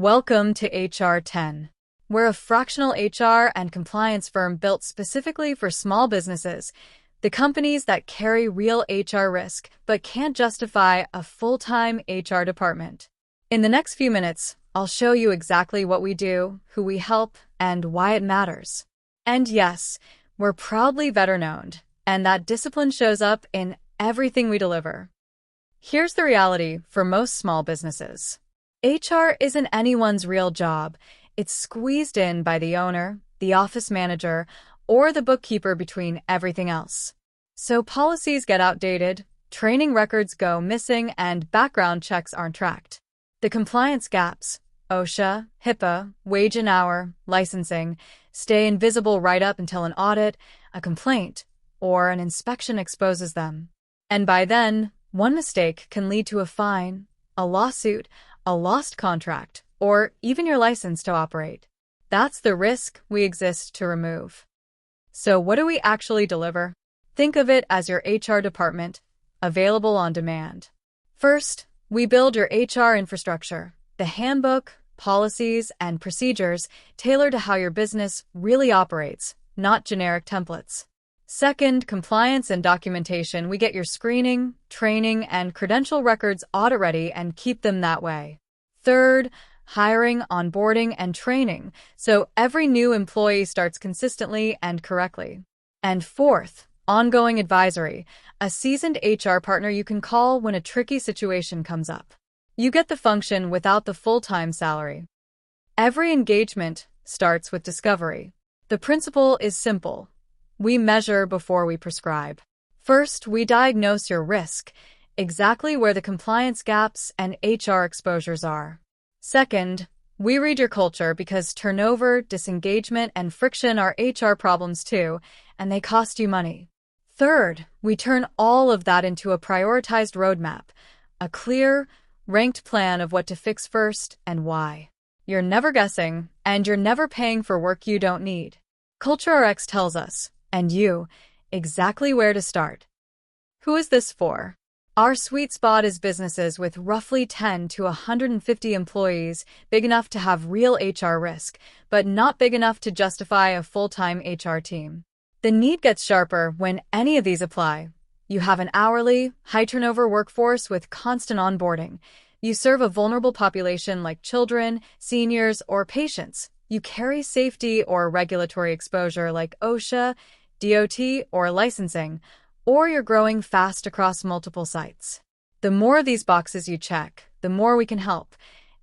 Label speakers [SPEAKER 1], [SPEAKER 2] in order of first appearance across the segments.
[SPEAKER 1] Welcome to HR10. We're a fractional HR and compliance firm built specifically for small businesses, the companies that carry real HR risk but can't justify a full-time HR department. In the next few minutes, I'll show you exactly what we do, who we help, and why it matters. And yes, we're proudly veteran-owned, and that discipline shows up in everything we deliver. Here's the reality for most small businesses. HR isn't anyone's real job. It's squeezed in by the owner, the office manager, or the bookkeeper between everything else. So policies get outdated, training records go missing, and background checks aren't tracked. The compliance gaps, OSHA, HIPAA, wage and hour, licensing, stay invisible right up until an audit, a complaint, or an inspection exposes them. And by then, one mistake can lead to a fine, a lawsuit, a lost contract, or even your license to operate. That's the risk we exist to remove. So what do we actually deliver? Think of it as your HR department, available on demand. First, we build your HR infrastructure, the handbook, policies, and procedures tailored to how your business really operates, not generic templates. Second, compliance and documentation. We get your screening, training, and credential records audit-ready and keep them that way. Third, hiring, onboarding, and training, so every new employee starts consistently and correctly. And fourth, ongoing advisory, a seasoned HR partner you can call when a tricky situation comes up. You get the function without the full-time salary. Every engagement starts with discovery. The principle is simple. We measure before we prescribe. First, we diagnose your risk, exactly where the compliance gaps and HR exposures are. Second, we read your culture because turnover, disengagement, and friction are HR problems too, and they cost you money. Third, we turn all of that into a prioritized roadmap, a clear, ranked plan of what to fix first and why. You're never guessing, and you're never paying for work you don't need. CultureRx tells us, and you, exactly where to start. Who is this for? Our sweet spot is businesses with roughly 10 to 150 employees, big enough to have real HR risk, but not big enough to justify a full-time HR team. The need gets sharper when any of these apply. You have an hourly, high-turnover workforce with constant onboarding. You serve a vulnerable population like children, seniors, or patients. You carry safety or regulatory exposure like OSHA, DOT, or licensing, or you're growing fast across multiple sites. The more of these boxes you check, the more we can help,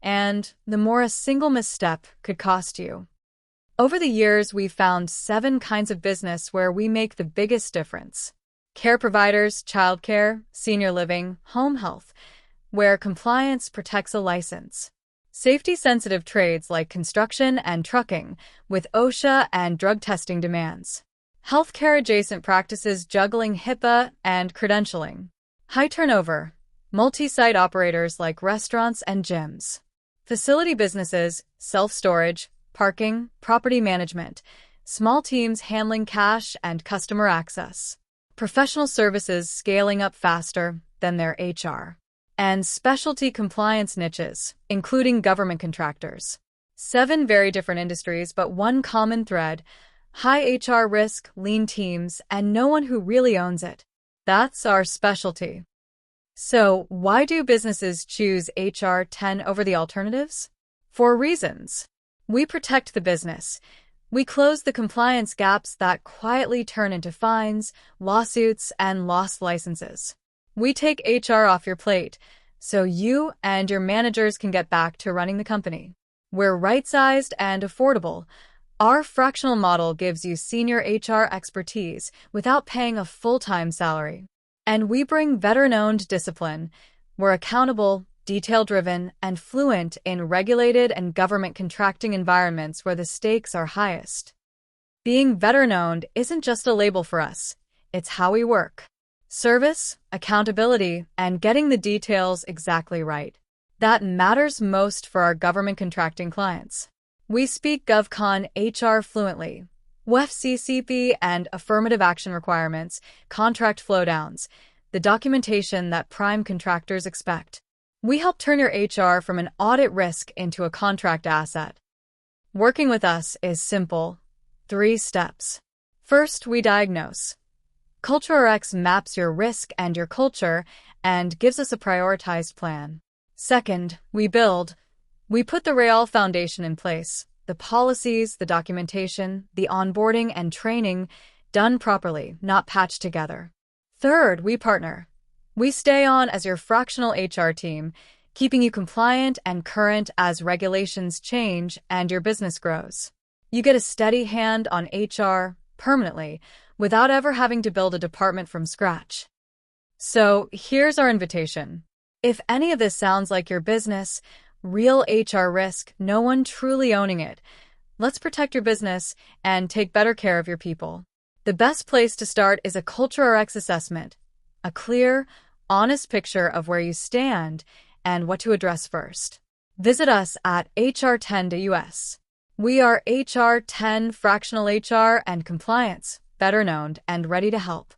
[SPEAKER 1] and the more a single misstep could cost you. Over the years, we've found 7 kinds of business where we make the biggest difference. Care providers, childcare, senior living, home health, where compliance protects a license. Safety-sensitive trades like construction and trucking, with OSHA and drug testing demands. Healthcare-adjacent practices juggling HIPAA and credentialing. High turnover, multi-site operators like restaurants and gyms. Facility businesses, self-storage, parking, property management. Small teams handling cash and customer access. Professional services scaling up faster than their HR. And specialty compliance niches, including government contractors. 7 very different industries, but one common thread: high HR risk, lean teams, and no one who really owns it. That's our specialty. So, why do businesses choose HR10 over the alternatives? 4 reasons. We protect the business. We close the compliance gaps that quietly turn into fines, lawsuits, and lost licenses. We take HR off your plate, so you and your managers can get back to running the company. We're right-sized and affordable. Our fractional model gives you senior HR expertise without paying a full-time salary. And we bring veteran-owned discipline. We're accountable, detail-driven, and fluent in regulated and government contracting environments where the stakes are highest. Being veteran-owned isn't just a label for us. It's how we work. Service, accountability, and getting the details exactly right. That matters most for our government contracting clients. We speak GovCon HR fluently. WEF-CCP and affirmative action requirements, contract flowdowns, the documentation that prime contractors expect. We help turn your HR from an audit risk into a contract asset. Working with us is simple. 3 steps. First, we diagnose. CultureRx maps your risk and your culture and gives us a prioritized plan. Second, we build. We put the real foundation in place. The policies, the documentation, the onboarding and training done properly, not patched together. Third, we partner. We stay on as your fractional HR team, keeping you compliant and current as regulations change and your business grows. You get a steady hand on HR permanently without ever having to build a department from scratch. So here's our invitation. If any of this sounds like your business, real HR risk, no one truly owning it, let's protect your business and take better care of your people. The best place to start is a CultureRx assessment, a clear, honest picture of where you stand and what to address first. Visit us at HR10.us. We are HR10 Fractional HR and Compliance, better known and ready to help.